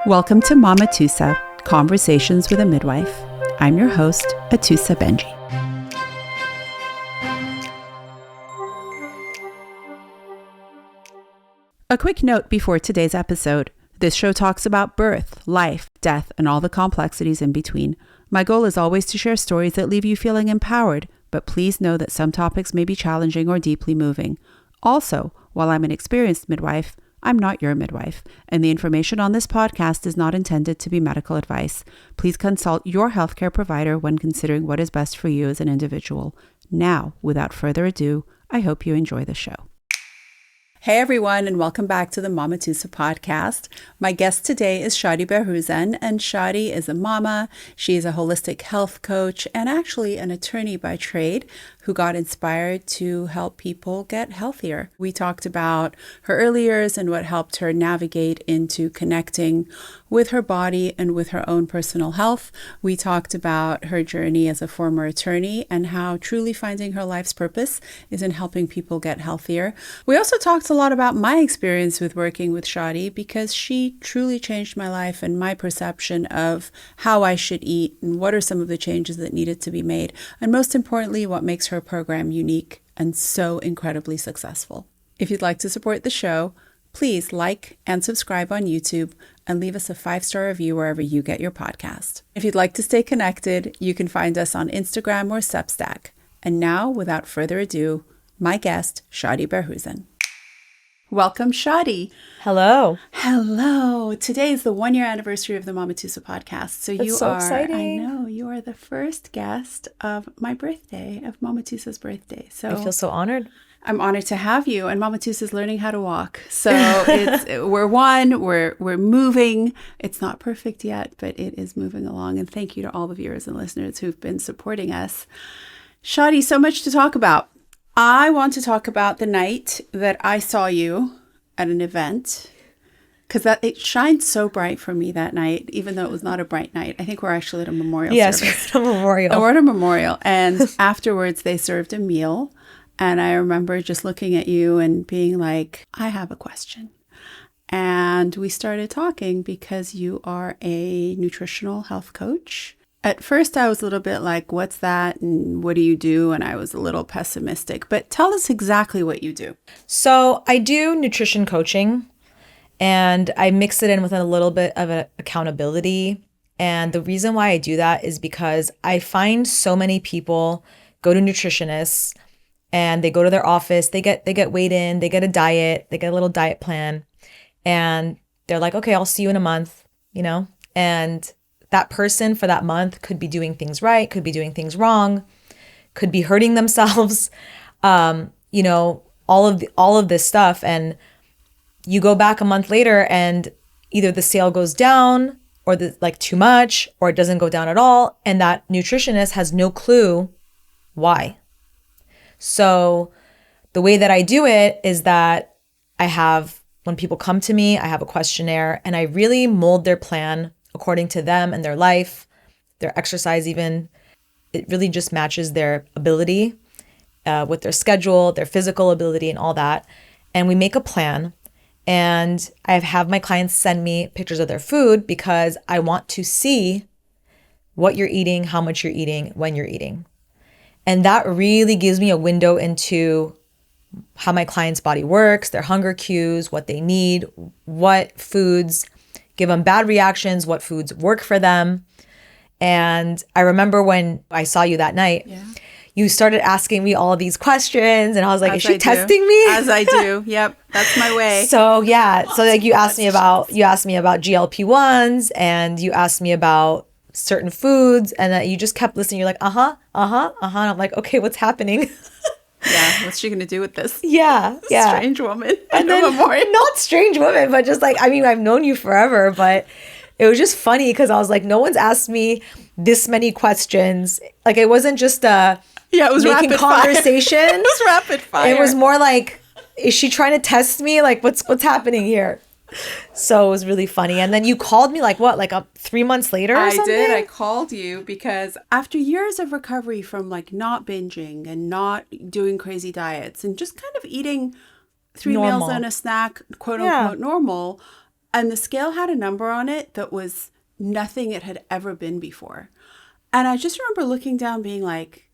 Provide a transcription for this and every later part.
Welcome to Mama Tusa, Conversations with a Midwife. I'm your host, Atusa Benji. A quick note before today's episode. This show talks about birth, life, death, and all the complexities in between. My goal is always to share stories that leave you feeling empowered, but please know that some topics may be challenging or deeply moving. Also, while I'm an experienced midwife, I'm not your midwife, and the information on this podcast is not intended to be medical advice. Please consult your healthcare provider when considering what is best for you as an individual. Now, without further ado, I hope you enjoy the show. Hey everyone, and welcome back to the Mama Tusa podcast. My guest today is Shadi Behroozan, and Shadi is a mama. She is a holistic health coach and actually an attorney by trade who got inspired to help people get healthier. We talked about her early years and what helped her navigate into connecting with her body and with her own personal health. We talked about her journey as a former attorney and how truly finding her life's purpose is in helping people get healthier. We also talked a lot about my experience with working with Shadi because she truly changed my life and my perception of how I should eat and what are some of the changes that needed to be made. And most importantly, what makes her program unique and so incredibly successful. If you'd like to support the show, please like and subscribe on YouTube and leave us a 5-star review wherever you get your podcast. If you'd like to stay connected, you can find us on Instagram or Substack. And now, without further ado, my guest, Shadi Behroozan. Welcome, Shadi. Hello. Hello. Today is the 1-year anniversary of the Mama Tusa podcast. So That's you so are, exciting. I know, you are the first guest of my birthday, of Mama Tusa's birthday. So I feel so honored. I'm honored to have you. And Mama Tusa is learning how to walk. So we're moving. It's not perfect yet, but it is moving along. And thank you to all the viewers and listeners who've been supporting us. Shadi, so much to talk about. I want to talk about the night that I saw you at an event, because it shined so bright for me that night, even though it was not a bright night. I think we're actually at a memorial service. Yes, we're at a memorial. And we're at a memorial. And afterwards, they served a meal. And I remember just looking at you and being like, I have a question. And we started talking because you are a nutritional health coach. At first, I was a little bit like, what's that? And what do you do? And I was a little pessimistic. But tell us exactly what you do. So I do nutrition coaching, and I mix it in with a little bit of an accountability. And the reason why I do that is because I find so many people go to nutritionists and they go to their office, they get weighed in, they get a diet, they get a little diet plan, and they're like, okay, I'll see you in a month, and that person for that month could be doing things right, could be doing things wrong, could be hurting themselves, all of this stuff. And you go back a month later and either the sale goes down or too much, or it doesn't go down at all. And that nutritionist has no clue why. So the way that I do it is that when people come to me, I have a questionnaire and I really mold their plan according to them and their life, their exercise even. It really just matches their ability with their schedule, their physical ability and all that. And we make a plan. And I have my clients send me pictures of their food because I want to see what you're eating, how much you're eating, when you're eating. And that really gives me a window into how my client's body works, their hunger cues, what they need, what foods give them bad reactions, what foods work for them. And I remember when I saw you that night, you started asking me all of these questions, and I was like, is she testing me? As I do. Yep. That's my way. So yeah. So you asked me about GLP-1s, and you asked me about certain foods, and that you just kept listening. You're like, And I'm like, okay, what's happening? Yeah, what's she going to do with this? Yeah. Strange woman. And then, not strange woman, but just I've known you forever, but it was just funny because I was like, no one's asked me this many questions. It wasn't just it was making conversation. It was rapid fire. It was more like, is she trying to test me? What's happening here? So it was really funny. And then you called me 3 months later or something? I did. I called you because after years of recovery from not binging and not doing crazy diets and just kind of eating 3 meals and a snack, quote unquote normal, And the scale had a number on it that was nothing it had ever been before. And I just remember looking down being like,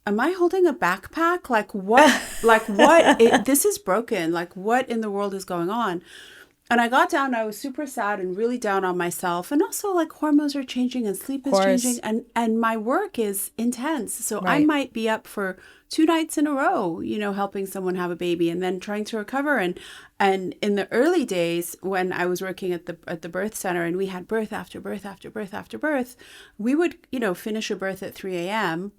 am I holding a backpack? Like what? This is broken. Like what in the world is going on? And I got down, I was super sad and really down on myself. And also like hormones are changing and sleep is changing. And my work is intense. So I might be up for 2 nights in a row, you know, helping someone have a baby and then trying to recover. And in the early days when I was working at the birth center and we had birth after birth after birth after birth, we would, you know, finish a birth at 3 a.m.,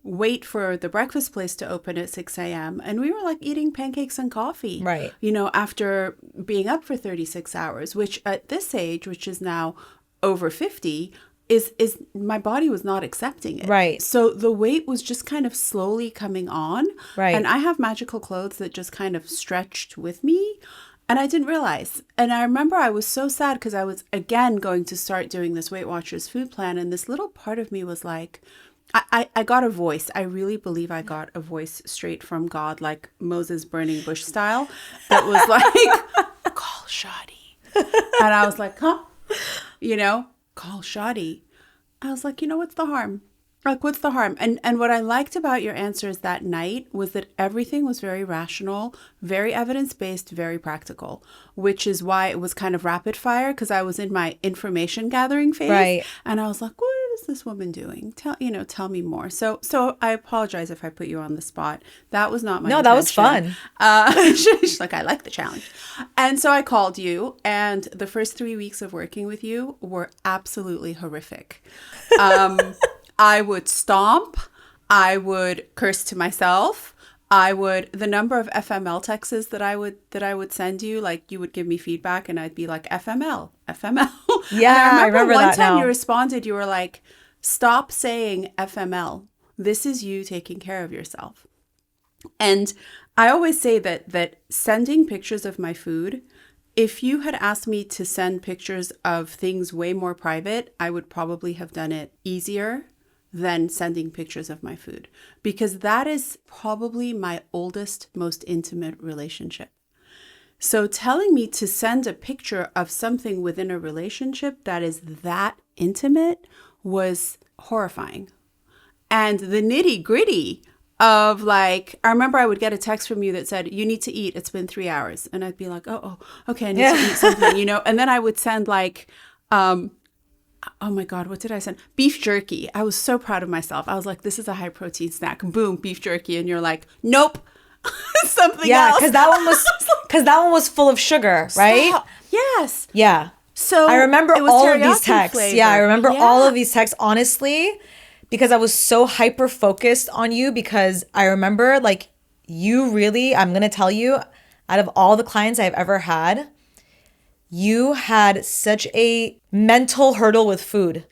wait for the breakfast place to open at 6 a.m. And we were like eating pancakes and coffee, you know, after being up for 36 hours, which at this age, which is now over 50, is my body was not accepting it. Right. So the weight was just kind of slowly coming on. Right. And I have magical clothes that just kind of stretched with me. And I didn't realize. And I remember I was so sad because I was again going to start doing this Weight Watchers food plan. And this little part of me was like, I got a voice. I really believe I got a voice straight from God, like Moses burning bush style, that was like, call Shadi. And I was like, huh? You know, call Shadi. I was like, you know, what's the harm? Like, what's the harm? And what I liked about your answers that night was that everything was very rational, very evidence-based, very practical, which is why it was kind of rapid fire because I was in my information gathering phase. Right. And I was like, what is this woman doing? Tell me more. So I apologize if I put you on the spot. That was not my intention. That was fun. She's like, I like the challenge. And so I called you, and the first 3 weeks of working with you were absolutely horrific. I would stomp. I would curse to myself. The number of FML texts that I would send you, like you would give me feedback and I'd be like, FML. Yeah, I remember one that time now. You responded, you were like, stop saying FML. This is you taking care of yourself. And I always say that sending pictures of my food, if you had asked me to send pictures of things way more private, I would probably have done it easier than sending pictures of my food, because that is probably my oldest, most intimate relationship. So telling me to send a picture of something within a relationship that is that intimate was horrifying. And the nitty gritty of like, I remember I would get a text from you that said, you need to eat. It's been 3 hours. And I'd be like, oh, okay, I need to eat something, you know? And then I would send like, oh my God, what did I send? Beef jerky. I was so proud of myself. I was like, this is a high protein snack. Boom, beef jerky. And you're like, nope, something else. Yeah, because that one was full of sugar, right? Stop. Yes. Yeah. So I remember all of these texts. Flavor. Yeah, I remember all of these texts, honestly, because I was so hyper focused on you, because I remember like you really, I'm going to tell you, out of all the clients I've ever had, you had such a mental hurdle with food.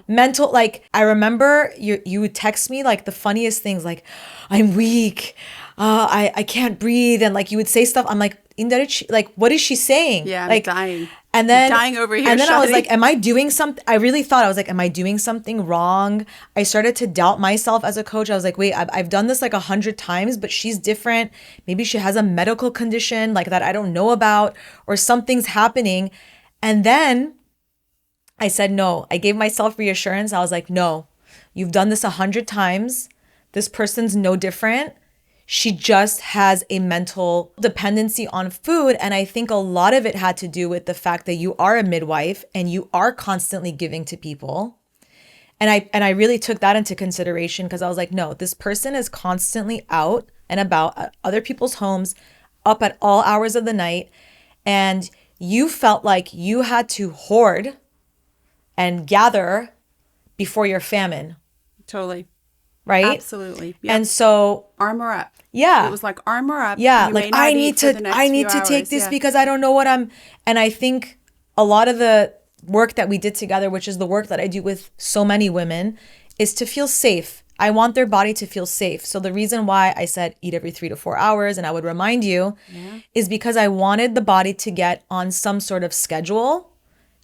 Mental, like, I remember you would text me like the funniest things, like, I'm weak, I can't breathe. And like, you would say stuff. I'm like, like, what is she saying? Yeah, like, I'm dying. And then, I'm dying over here. And then Shadi. I was like, am I doing something? I really thought, I was like, am I doing something wrong? I started to doubt myself as a coach. I was like, wait, I've done this like 100 times, but she's different. Maybe she has a medical condition like that I don't know about, or something's happening. And then I said, no, I gave myself reassurance. I was like, no, you've done this 100 times. This person's no different. She just has a mental dependency on food. And I think a lot of it had to do with the fact that you are a midwife and you are constantly giving to people. And I really took that into consideration, because I was like, no, this person is constantly out and about at other people's homes, up at all hours of the night. And you felt like you had to hoard and gather before your famine. Totally. Right? Absolutely. Yep. And so armor up. Yeah. It was like armor up. Yeah. You like I need to take this because I don't know what I'm. And I think a lot of the work that we did together, which is the work that I do with so many women, is to feel safe. I want their body to feel safe. So the reason why I said eat every 3 to 4 hours, and I would remind you, is because I wanted the body to get on some sort of schedule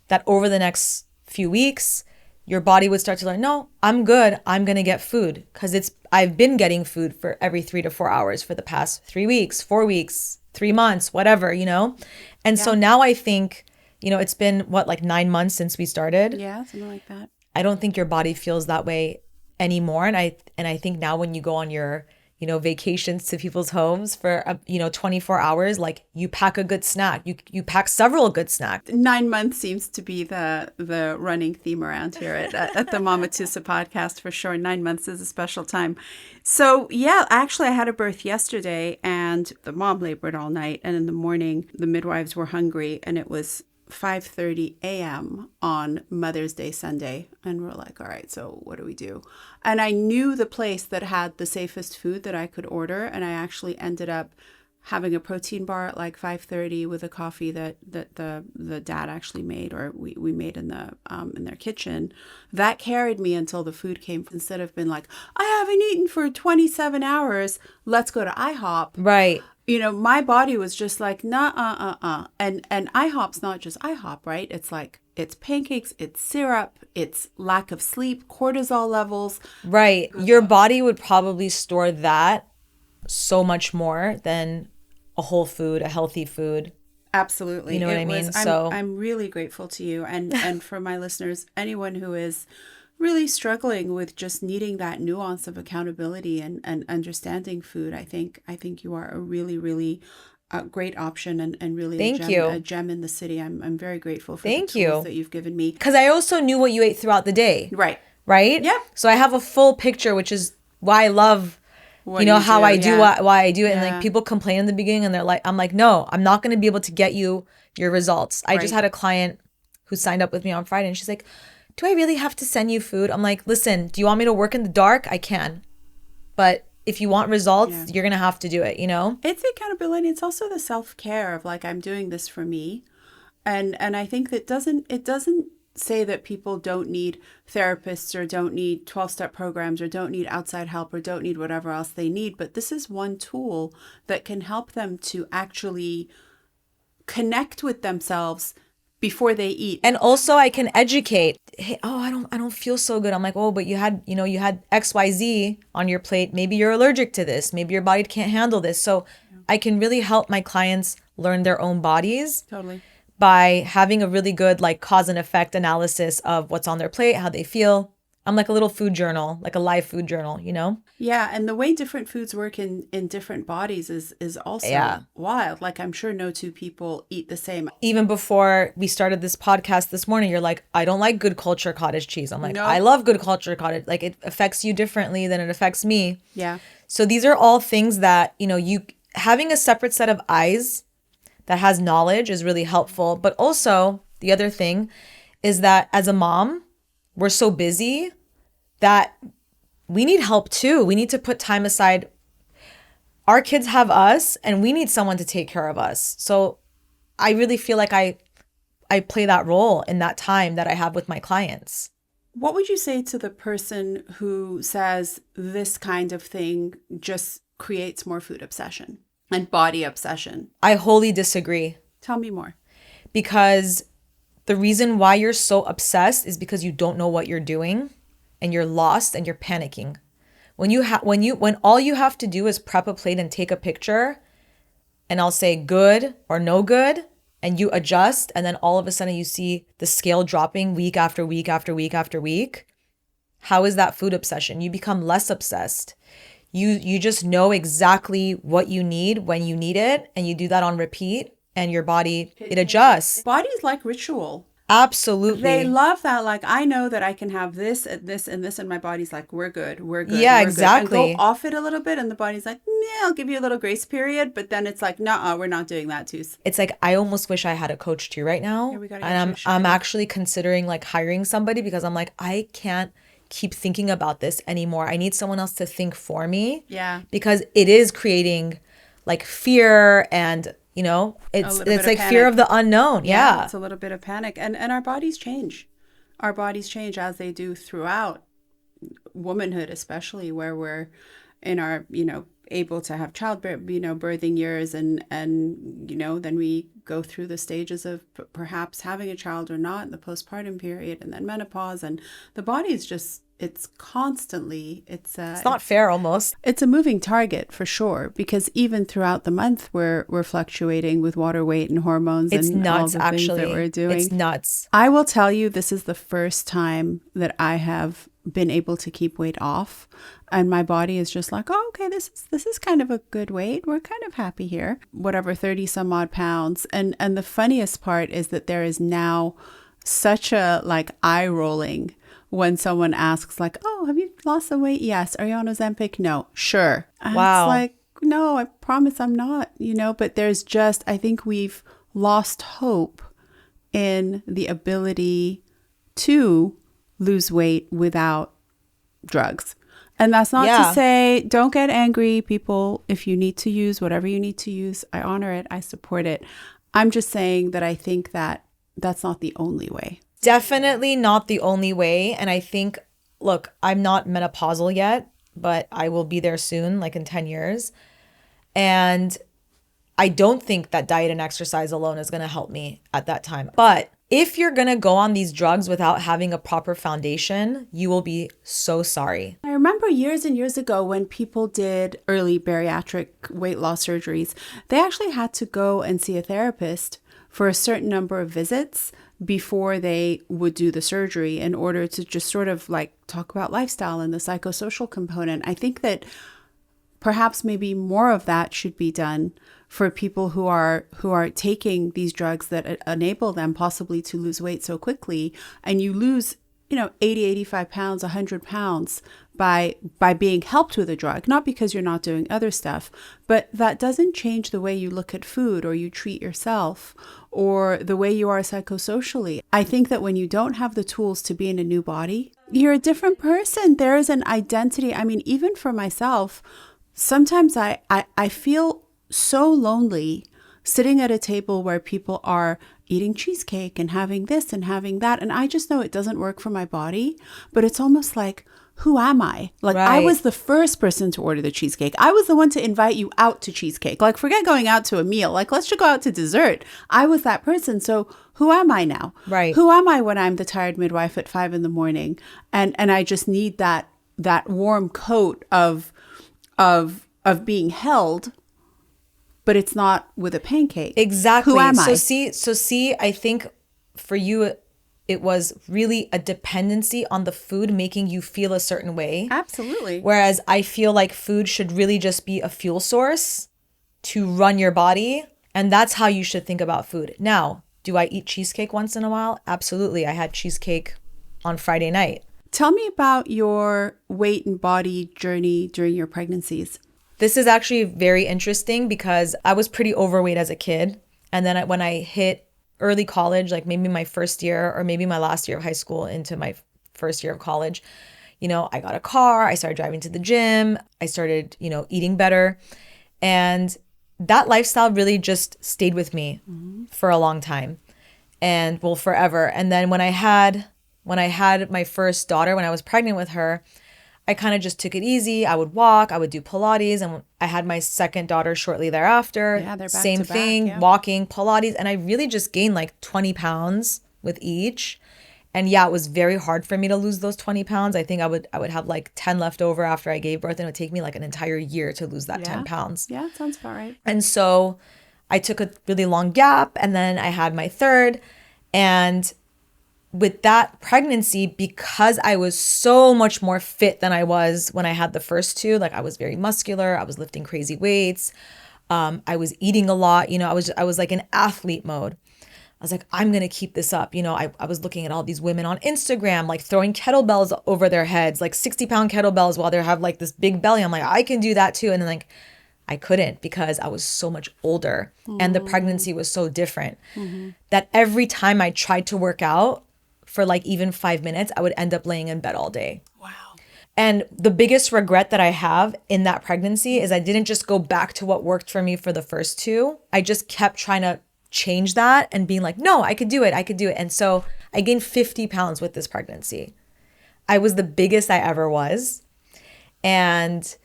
that over the next few weeks, your body would start to learn, no, I'm good. I'm going to get food, because I've been getting food for every 3 to 4 hours for the past 3 weeks, 4 weeks, 3 months, whatever, you know? And so now I think it's been what, like 9 months since we started. Yeah, something like that. I don't think your body feels that way anymore. And I think now when you go on your, vacations to people's homes for, 24 hours, like you pack a good snack, you pack several good snacks. 9 months seems to be the running theme around here at the Mama Tusa podcast for sure. 9 months is a special time. So yeah, actually I had a birth yesterday and the mom labored all night. And in the morning, the midwives were hungry and it was 5:30 a.m. on Mother's Day Sunday. And we're like, all right, so what do we do? And I knew the place that had the safest food that I could order. And I actually ended up having a protein bar at like 5:30 with a coffee that the dad actually made, or we made in their kitchen. That carried me until the food came, instead of being like, I haven't eaten for 27 hours. Let's go to IHOP. Right. My body was just like, nah, And IHOP's not just IHOP, right? It's like, it's pancakes, it's syrup, it's lack of sleep, cortisol levels. Right. Your body would probably store that so much more than a whole food, a healthy food. Absolutely. You know what I mean? So I'm really grateful to you. And for my listeners, anyone who is really struggling with just needing that nuance of accountability and understanding food, I think you are a really, really great option and really a gem in the city. I'm very grateful for the tools that you've given me. Because I also knew what you ate throughout the day. Right. Right? Yeah. So I have a full picture, which is why I love why I do it. And like people complain in the beginning and I'm like, no, I'm not going to be able to get you your results. I just had a client who signed up with me on Friday and she's like, do I really have to send you food? I'm like, listen, do you want me to work in the dark? I can. But if you want results, you're going to have to do it, It's the accountability. It's also the self-care of like, I'm doing this for me. And I think that it doesn't say that people don't need therapists or don't need 12-step programs or don't need outside help or don't need whatever else they need. But this is one tool that can help them to actually connect with themselves before they eat. And also I can educate. Hey, I don't feel so good. I'm like, oh, but you had XYZ on your plate. Maybe you're allergic to this. Maybe your body can't handle this. So I can really help my clients learn their own bodies. Totally. By having a really good like cause and effect analysis of what's on their plate, how they feel. I'm like a little food journal, like a live food journal, Yeah, and the way different foods work in different bodies is also wild. Like I'm sure no two people eat the same. Even before we started this podcast this morning, you're like, I don't like good culture cottage cheese. I'm like, I love good culture cottage. Like it affects you differently than it affects me. Yeah. So these are all things that, you having a separate set of eyes that has knowledge is really helpful. But also the other thing is that as a mom, we're so busy that we need help too. We need to put time aside. Our kids have us and we need someone to take care of us. So I really feel like I play that role in that time that I have with my clients. What would you say to the person who says this kind of thing just creates more food obsession and body obsession? I wholly disagree. Tell me more. Because the reason why you're so obsessed is because you don't know what you're doing and you're lost and you're panicking. When all you have to do is prep a plate and take a picture and I'll say good or no good and you adjust and then all of a sudden you see the scale dropping week after week after week after week. How is that food obsession? You become less obsessed. You just know exactly what you need when you need it and you do that on repeat. And your body, it adjusts. Bodies like ritual. Absolutely. They love that. Like, I know that I can have this, and this, and this, and my body's like, we're good. Yeah, exactly. And go off it a little bit, and the body's like, I'll give you a little grace period. But then it's like, nah, we're not doing that too. It's like, I almost wish I had a coach too right now. And I'm actually considering like hiring somebody because I'm like, I can't keep thinking about this anymore. I need someone else to think for me. Yeah. Because it is creating like fear and it's like fear of the unknown. Yeah. It's a little bit of panic. And our bodies change. Our bodies change as they do throughout womanhood, especially where we're in our, able to have childbirth, birthing years and then we go through the stages of perhaps having a child or not in the postpartum period and then menopause and the body is just it's constantly, It's not fair almost. It's a moving target for sure, because even throughout the month we're fluctuating with water weight and hormones It's and nuts, all the things actually. that we're doing. It's nuts. I will tell you, this is the first time that I have been able to keep weight off, and my body is just like, oh, okay, this is kind of a good weight. We're kind of happy here. Whatever, 30 some odd pounds. And the funniest part is that there is now such a like eye rolling when someone asks like, oh, have you lost some weight? Yes. Are you on Ozempic? No. Sure. And Wow. It's like, no, I promise I'm not, but there's just, I think we've lost hope in the ability to lose weight without drugs. And that's not to say, don't get angry, people. If you need to use whatever you need to use, I honor it. I support it. I'm just saying that I think that that's not the only way. Definitely not the only way. And I think, look, I'm not menopausal yet, but I will be there soon, like in 10 years. And I don't think that diet and exercise alone is going to help me at that time. But if you're going to go on these drugs without having a proper foundation, you will be so sorry. I remember years and years ago when people did early bariatric weight loss surgeries, they actually had to go and see a therapist for a certain number of visits before they would do the surgery in order to just sort of like talk about lifestyle and the psychosocial component. I think that perhaps maybe more of that should be done for people who are taking these drugs that enable them possibly to lose weight so quickly. And you lose, 80, 85 pounds, 100 pounds by being helped with a drug, not because you're not doing other stuff, but that doesn't change the way you look at food or you treat yourself or the way you are psychosocially. I think that when you don't have the tools to be in a new body, you're a different person. There is an identity. I mean, even for myself, sometimes I feel so lonely sitting at a table where people are eating cheesecake and having this and having that. And I just know it doesn't work for my body, but it's almost like, who am I? Like, Right. I was the first person to order the cheesecake. I was the one to invite you out to cheesecake. Like, forget going out to a meal. Like, let's just go out to dessert. I was that person. So who am I now? Right. Who am I when I'm the tired midwife at 5 a.m. and I just need that warm coat of being held, but it's not with a pancake. Exactly. Who am I? So see, I think for you, it was really a dependency on the food making you feel a certain way. Absolutely. Whereas I feel like food should really just be a fuel source to run your body. And that's how you should think about food. Now, do I eat cheesecake once in a while? Absolutely. I had cheesecake on Friday night. Tell me about your weight and body journey during your pregnancies. This is actually very interesting because I was pretty overweight as a kid. And then when I hit early college, like maybe my first year or maybe my last year of high school into my first year of college, I got a car, I started driving to the gym, I started, eating better. And that lifestyle really just stayed with me for a long time and well, forever. And then when I had my first daughter, when I was pregnant with her, I kind of just took it easy. I would walk, I would do Pilates, and I had my second daughter shortly thereafter. Yeah, they're back Same to back, thing, yeah. walking, Pilates, and I really just gained like 20 pounds with each. And yeah, it was very hard for me to lose those 20 pounds. I think I would have like 10 left over after I gave birth, and it would take me like an entire year to lose that 10 pounds. Yeah, sounds about right. And so I took a really long gap, and then I had my third, and with that pregnancy, because I was so much more fit than I was when I had the first two, like I was very muscular, I was lifting crazy weights, I was eating a lot, I was like in athlete mode. I was like, I'm going to keep this up. I was looking at all these women on Instagram, like throwing kettlebells over their heads, like 60-pound kettlebells while they have like this big belly. I'm like, I can do that too. And then like, I couldn't because I was so much older and the pregnancy was so different that every time I tried to work out, for like even 5 minutes, I would end up laying in bed all day. Wow. And the biggest regret that I have in that pregnancy is I didn't just go back to what worked for me for the first two. I just kept trying to change that and being like, no, I could do it. And so I gained 50 pounds with this pregnancy. I was the biggest I ever was. And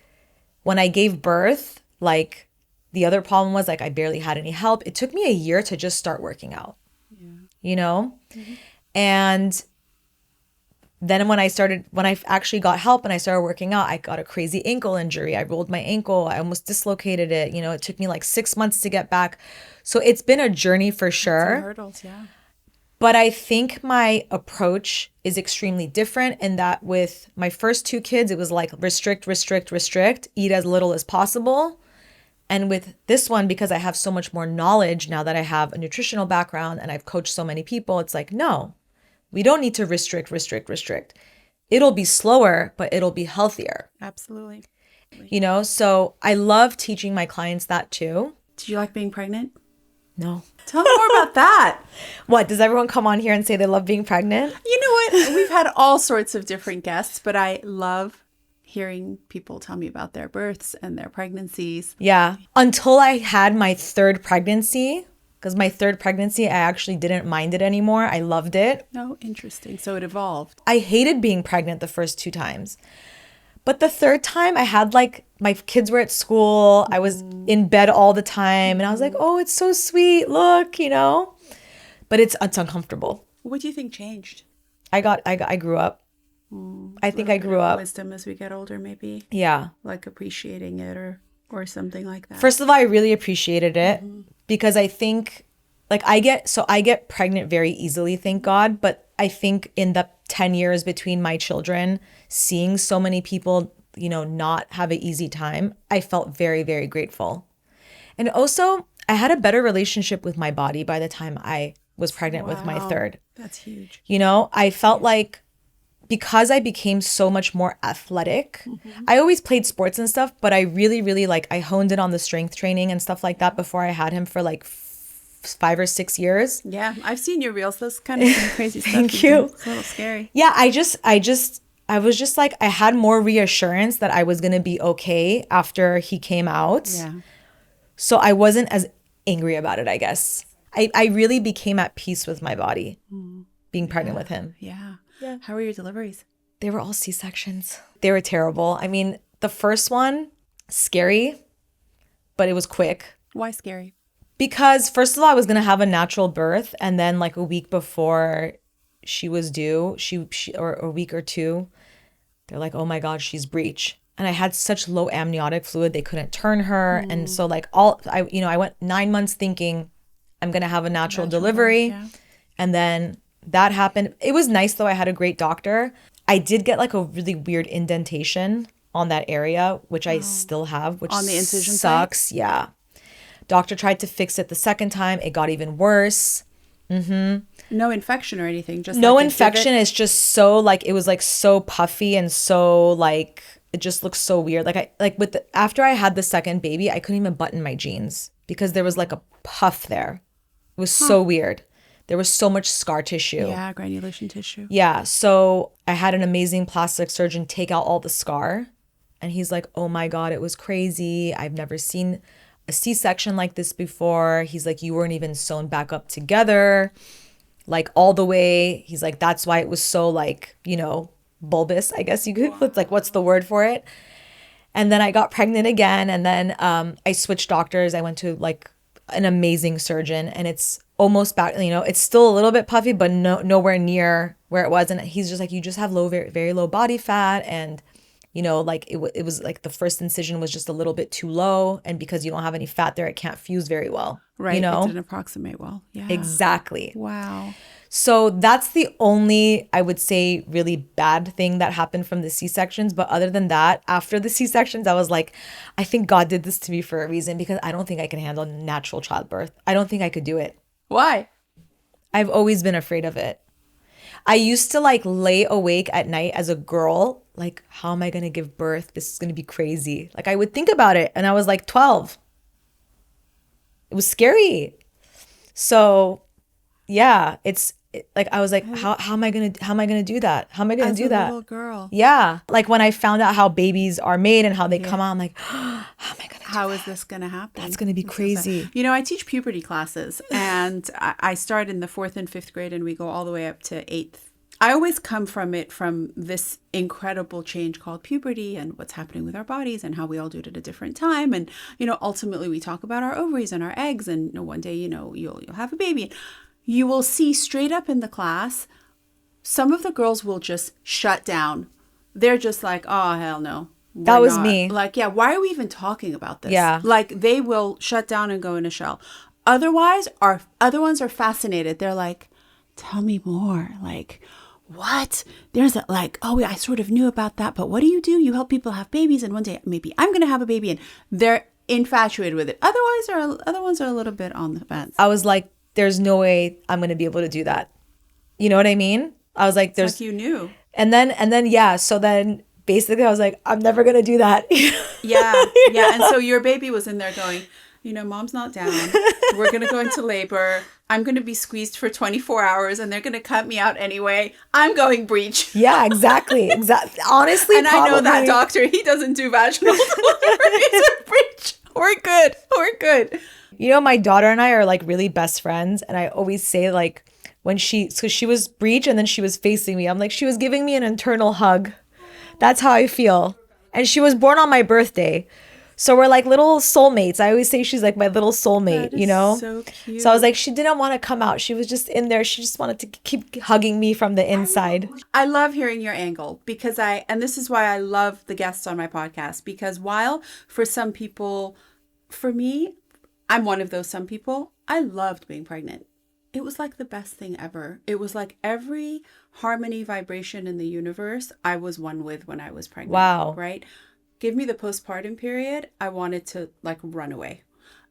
when I gave birth, like the other problem was like I barely had any help. It took me a year to just start working out, Mm-hmm. And then when I actually got help and I started working out, I got a crazy ankle injury. I rolled my ankle. I almost dislocated it. You know, it took me like 6 months to get back. So it's been a journey for sure. Some hurdles, yeah. But I think my approach is extremely different in that with my first 2 kids, it was like restrict, restrict, restrict, eat as little as possible. And with this one, because I have so much more knowledge now that I have a nutritional background and I've coached so many people, it's like, no, we don't need to restrict, restrict, restrict. It'll be slower, but it'll be healthier. Absolutely. You know, so I love teaching my clients that too. Did you like being pregnant? No. Tell me more about that. What, does everyone come on here and say they love being pregnant? You know what? We've had all sorts of different guests, but I love hearing people tell me about their births and their pregnancies. Yeah. Until I had my 3rd pregnancy, because my 3rd pregnancy, I actually didn't mind it anymore. I loved it. Oh, interesting. So it evolved. I hated being pregnant the first 2 times. But the 3rd time I had like, my kids were at school. I was in bed all the time. And I was like, oh, it's so sweet. Look, you know. But it's uncomfortable. What do you think changed? I grew up. I think I grew up. Wisdom as we get older, maybe. Yeah. Like appreciating it or something like that. First of all, I really appreciated it because I think like I get pregnant very easily, thank God. But I think in the 10 years between my children, seeing so many people, you know, not have an easy time, I felt very, very grateful. And also I had a better relationship with my body by the time I was pregnant with my 3rd. That's huge. You know, I felt like because I became so much more athletic, I always played sports and stuff, but I really, really like, I honed in on the strength training and stuff like that before I had him for like 5 or 6 years. Yeah, I've seen your reels. Those kind of crazy stuff. Thank you. It's a little scary. Yeah, I was just like, I had more reassurance that I was going to be okay after he came out. Yeah. So I wasn't as angry about it, I guess. I really became at peace with my body being pregnant with him. Yeah. How were your deliveries? They were all C-sections. They were terrible. I mean, the first one, scary, but it was quick. Why scary? Because first of all, I was going to have a natural birth. And then like a week before she was due, or a week or 2, they're like, oh my God, she's breech. And I had such low amniotic fluid, they couldn't turn her. And so like I went 9 months thinking I'm going to have a natural delivery. Birth, yeah. And then that happened. It was nice though. I had a great doctor. I did get like a really weird indentation on that area, which I still have, which on the incision sucks. site? Yeah. Doctor tried to fix it the second time. It got even worse. No infection or anything. Just no like infection. It's just so like, it was like so puffy and so like, it just looks so weird. Like after I had the second baby, I couldn't even button my jeans because there was like a puff there. It was so weird. There was so much scar tissue. Yeah, granulation tissue. Yeah. So I had an amazing plastic surgeon take out all the scar. And he's like, oh my God, it was crazy. I've never seen a C-section like this before. He's like, you weren't even sewn back up together, like all the way. He's like, that's why it was so like, you know, bulbous, I guess you could. It's like, what's the word for it? And then I got pregnant again. And then I switched doctors. I went to like an amazing surgeon and it's almost back, you know, it's still a little bit puffy, but nowhere near where it was. And he's just like, you just have very, very low body fat. And, you know, like it was like the first incision was just a little bit too low. And because you don't have any fat there, it can't fuse very well. Right. You know? It didn't approximate well. Yeah. Exactly. Wow. So that's the only, I would say, really bad thing that happened from the C-sections. But other than that, after the C-sections, I was like, I think God did this to me for a reason because I don't think I can handle natural childbirth. I don't think I could do it. Why? I've always been afraid of it. I used to like lay awake at night as a girl, like, how am I going to give birth? This is going to be crazy. Like I would think about it and I was like 12. It was scary. So yeah, like I was like, how am I gonna do that? How am I gonna do that? As a little girl. Yeah. Like when I found out how babies are made and how they come out, I'm like, how am I gonna How is this gonna happen? That's gonna be crazy. You know, I teach puberty classes and I start in the 4th and 5th grade and we go all the way up to 8th. I always come from this incredible change called puberty and what's happening with our bodies and how we all do it at a different time. And, you know, ultimately we talk about our ovaries and our eggs and, you know, one day, you know, you'll have a baby. You will see straight up in the class some of the girls will just shut down. They're just like, oh, hell no. That was me. Like, yeah, why are we even talking about this? Yeah. Like, they will shut down and go in a shell. Otherwise, other ones are fascinated. They're like, tell me more. Like, what? There's like, oh, I sort of knew about that, but what do? You help people have babies, and one day maybe I'm going to have a baby, and they're infatuated with it. Other ones are a little bit on the fence. I was like, there's no way I'm going to be able to do that. You know what I mean? I was like, there's like you knew. And then, yeah. So then basically I was like, I'm never going to do that. Yeah. And so your baby was in there going, mom's not down. We're going to go into labor. I'm going to be squeezed for 24 hours and they're going to cut me out anyway. I'm going breech. Yeah, exactly. Honestly, and probably. I know that doctor, he doesn't do vaginal delivery. It's a breech. We're good. My daughter and I are like really best friends. And I always say like, because she was breech and then she was facing me. I'm like, she was giving me an internal hug. That's how I feel. And she was born on my birthday. So we're like little soulmates. I always say she's like my little soulmate, So cute. So I was like, she didn't want to come out. She was just in there. She just wanted to keep hugging me from the inside. I love hearing your angle because and this is why I love the guests on my podcast, because while for some people, for me, I'm one of those some people, I loved being pregnant. It was like the best thing ever. It was like every harmony vibration in the universe I was one with when I was pregnant. Wow. Right? Give me the postpartum period. I wanted to like run away.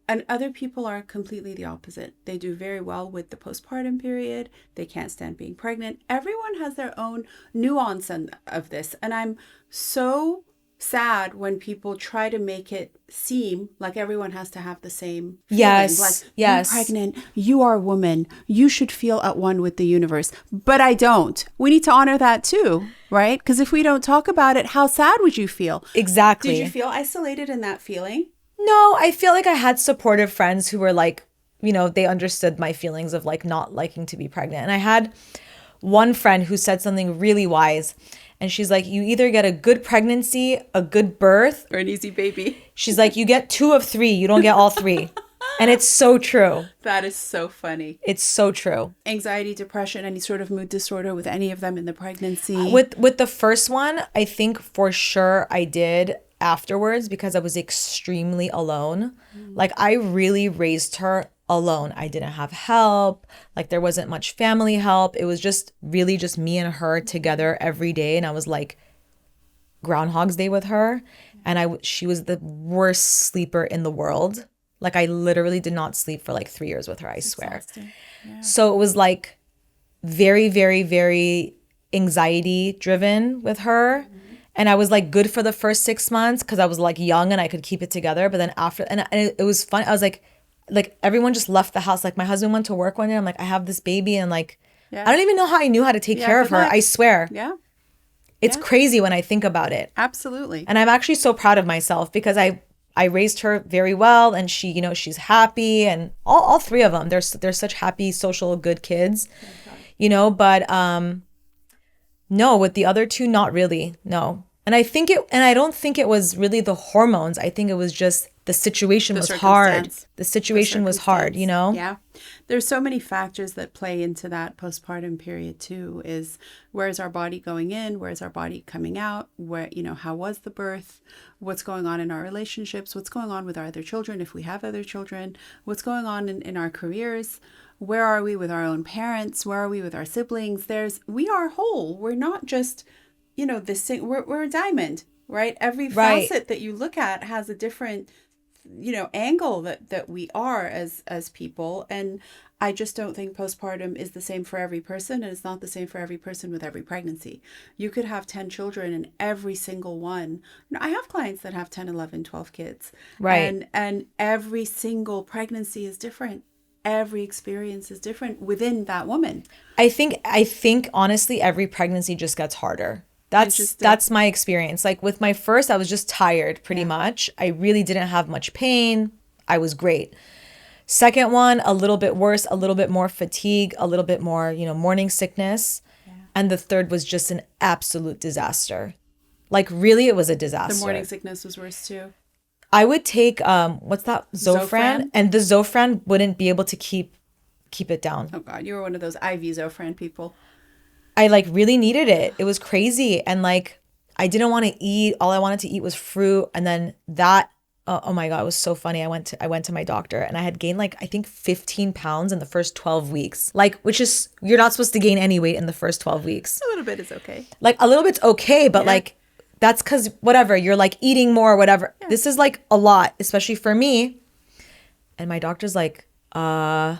And other people are completely the opposite. They do very well with the postpartum period. They can't stand being pregnant. Everyone has their own nuance of this. And I'm so sad when people try to make it seem like everyone has to have the same feelings. Like, you're pregnant, you are a woman, you should feel at one with the universe. But I don't. We need to honor that too, right? Because if we don't talk about it, how sad would you feel? Exactly. Did you feel isolated in that feeling? No, I feel like I had supportive friends who were like, they understood my feelings of like not liking to be pregnant. And I had one friend who said something really wise. And she's like, you either get a good pregnancy, a good birth, or an easy baby. She's like, you get 2 of 3. You don't get all 3. And it's so true. That is so funny. It's so true. Anxiety, depression, any sort of mood disorder with any of them in the pregnancy? With the first one, I think for sure I did afterwards because I was extremely alone. Like I really raised her alone. I didn't have help. Like there wasn't much family help. It was just really just me and her together every day. And I was like Groundhog's Day with her. And she was the worst sleeper in the world. Like I literally did not sleep for like 3 years with her, I swear. Yeah. So it was like very, very, very anxiety driven with her. And I was like good for the first 6 months because I was like young and I could keep it together. But then after, and it was fun. I was like everyone just left the house. Like my husband went to work one day. I'm like, I have this baby. And like, I don't even know how I knew how to take care of her. I swear. Yeah. It's crazy when I think about it. Absolutely. And I'm actually so proud of myself because I raised her very well and she, she's happy and all 3 of them. They're such happy, social, good kids, but no, with the other 2, not really. No. And I don't think it was really the hormones. I think it was just the situation was hard. The situation was hard, Yeah. There's so many factors that play into that postpartum period too, is where's our body going in? Where's our body coming out? Where, how was the birth? What's going on in our relationships? What's going on with our other children? If we have other children, what's going on in our careers? Where are we with our own parents? Where are we with our siblings? We are whole. We're not just, we're a diamond, right? Every facet that you look at has a different, angle that we are as people. And I just don't think postpartum is the same for every person. And it's not the same for every person with every pregnancy. You could have 10 children and every single one. I have clients that have 10, 11, 12 kids. Right. And every single pregnancy is different. Every experience is different within that woman. I think honestly, every pregnancy just gets harder. That's my experience. Like with my first, I was just tired pretty much. I really didn't have much pain. I was great. Second one, a little bit worse, a little bit more fatigue, a little bit more, morning sickness. Yeah. And the third was just an absolute disaster. Like really, it was a disaster. The morning sickness was worse too. I would take, what's that? Zofran. And the Zofran wouldn't be able to keep it down. Oh God, you were one of those IV Zofran people. I like really needed it. It was crazy. And like, I didn't want to eat. All I wanted to eat was fruit. And then that, oh my God, it was so funny. I went to my doctor and I had gained like, I think 15 pounds in the first 12 weeks. Like, which is, you're not supposed to gain any weight in the first 12 weeks. A little bit is okay. Like a little bit's okay, but like, that's because whatever, you're like eating more or whatever. Yeah. This is like a lot, especially for me. And my doctor's like, are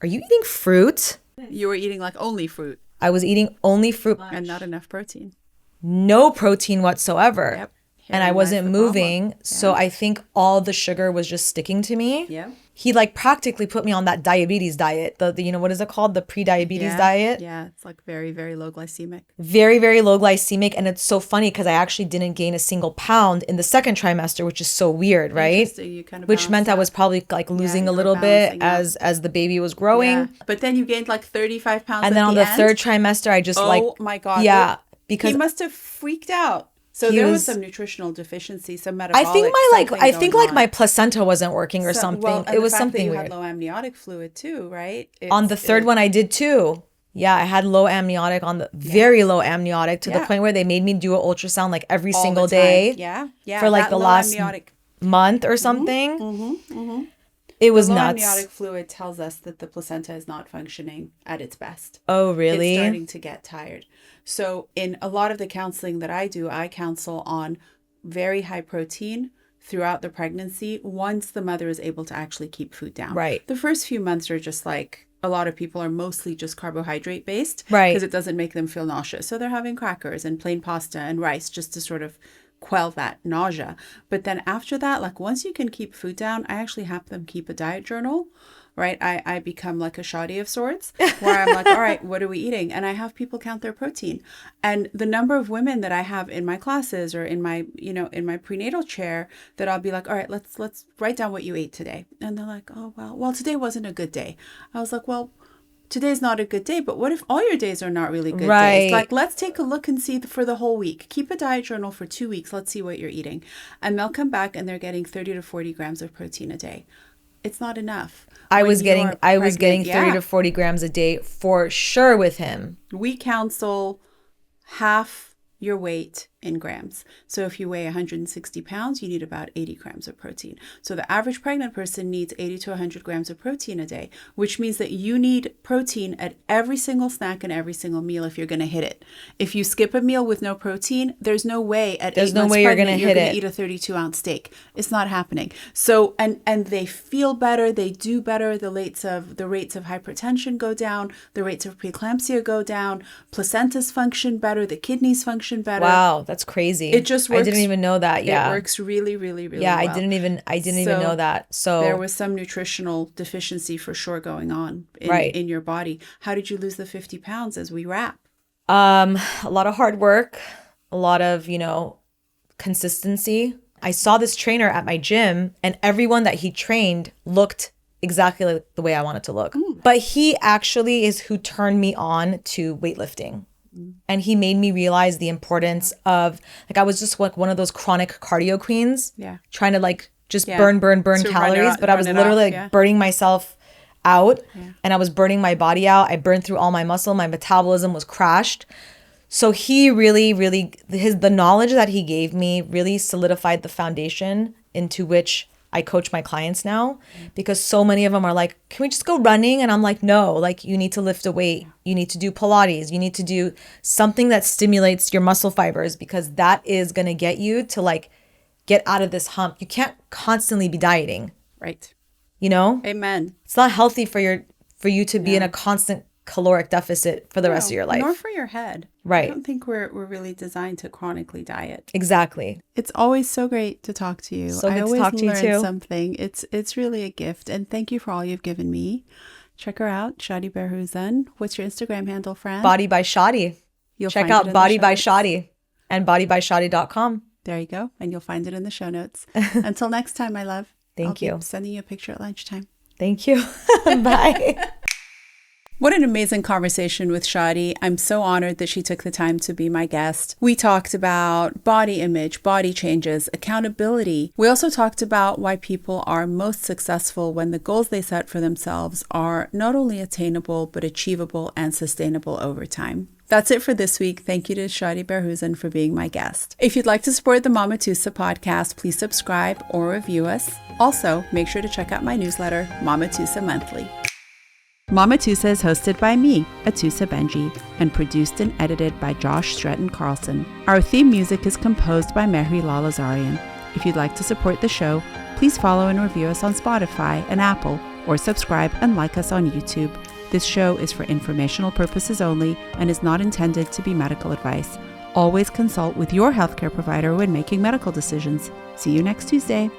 you eating fruit? You were eating like only fruit. I was eating only fruit. And not enough protein. No protein whatsoever. Yep. And I wasn't moving. So I think all the sugar was just sticking to me. Yeah. He like practically put me on that diabetes diet. The you know, what is it called? The pre-diabetes diet. Yeah. It's like very, very low glycemic. Very, very low glycemic. And it's so funny because I actually didn't gain a single pound in the second trimester, which is so weird, right? You kind of which meant I was probably like losing a little bit as the baby was growing. Yeah. But then you gained like 35 pounds and then on the third trimester, I just oh my God. Yeah. Because he must have freaked out. So there was some nutritional deficiency, some metabolic. I think my placenta wasn't working or something. Well, it was something you weird. Had low amniotic fluid too, right? On the third one, I did too. Yeah, I had low amniotic very low amniotic to the point where they made me do an ultrasound like every single day. Yeah. For like the last month or something. It was low nuts. Amniotic fluid tells us that the placenta is not functioning at its best. Oh, really? It's starting to get tired. So in a lot of the counseling that I do, I counsel on very high protein throughout the pregnancy once the mother is able to actually keep food down. Right. The first few months are just like, a lot of people are mostly just carbohydrate based. Right. Because it doesn't make them feel nauseous. So they're having crackers and plain pasta and rice just to sort of quell that nausea. But then after that, like once you can keep food down, I actually have them keep a diet journal, right? I become like a Shadi of sorts, where I'm like, all right, what are we eating? And I have people count their protein. And the number of women that I have in my classes or in my, in my prenatal chair that I'll be like, all right, let's write down what you ate today. And they're like, oh, well, today wasn't a good day. I was like, well, today's not a good day, but what if all your days are not really good days? Like, let's take a look and see for the whole week. Keep a diet journal for 2 weeks. Let's see what you're eating. And they'll come back and they're getting 30 to 40 grams of protein a day. It's not enough. I was getting 30 to 40 grams a day for sure with him. We counsel half your weight in grams. So if you weigh 160 pounds, you need about 80 grams of protein. So the average pregnant person needs 80 to 100 grams of protein a day, which means that you need protein at every single snack and every single meal if you're going to hit it. If you skip a meal with no protein, there's no way you're going to hit it. Eat a 32-ounce steak. It's not happening. So, and they feel better, they do better, the rates of hypertension go down, the rates of preeclampsia go down, placentas function better, the kidneys function better. Wow, that's crazy. It just works. I didn't even know that. Yeah. It works really, really, really well. Yeah, I didn't even know that. So there was some nutritional deficiency for sure going on in your body. How did you lose the 50 pounds as we wrap? A lot of hard work, a lot of, consistency. I saw this trainer at my gym and everyone that he trained looked exactly like the way I wanted to look. But he actually is who turned me on to weightlifting. And he made me realize the importance of, like, I was just like one of those chronic cardio queens, trying to like just burn calories, but I was literally burning myself out and I was burning my body out. I burned through all my muscle. My metabolism was crashed. So he really, the knowledge that he gave me really solidified the foundation into which I coach my clients now, because so many of them are like, can we just go running? And I'm like, no, like you need to lift a weight. You need to do Pilates. You need to do something that stimulates your muscle fibers, because that is going to get you to like get out of this hump. You can't constantly be dieting. Right. Amen. It's not healthy for you to be in a constant caloric deficit for the rest of your life. Nor for your head. Right. I don't think we're really designed to chronically diet. Exactly. It's always so great to talk to you. So good to talk to you too. I always learn something. It's really a gift. And thank you for all you've given me. Check her out, Shadi Behroozan. What's your Instagram handle, friend? Body by Shadi. You'll check out Body by Shadi and bodybyshadi.com. There you go. And you'll find it in the show notes. Until next time, my love. Thank you. Keep sending you a picture at lunchtime. Thank you. Bye. What an amazing conversation with Shadi. I'm so honored that she took the time to be my guest. We talked about body image, body changes, accountability. We also talked about why people are most successful when the goals they set for themselves are not only attainable, but achievable and sustainable over time. That's it for this week. Thank you to Shadi Behroozan for being my guest. If you'd like to support the Mama Tusa podcast, please subscribe or review us. Also, make sure to check out my newsletter, Mama Tusa Monthly. Mama Tusa is hosted by me, Atusa Benji, and produced and edited by Josh Stretton Carlson. Our theme music is composed by Mehri Lalazarian. If you'd like to support the show, please follow and review us on Spotify and Apple, or subscribe and like us on YouTube. This show is for informational purposes only and is not intended to be medical advice. Always consult with your healthcare provider when making medical decisions. See you next Tuesday.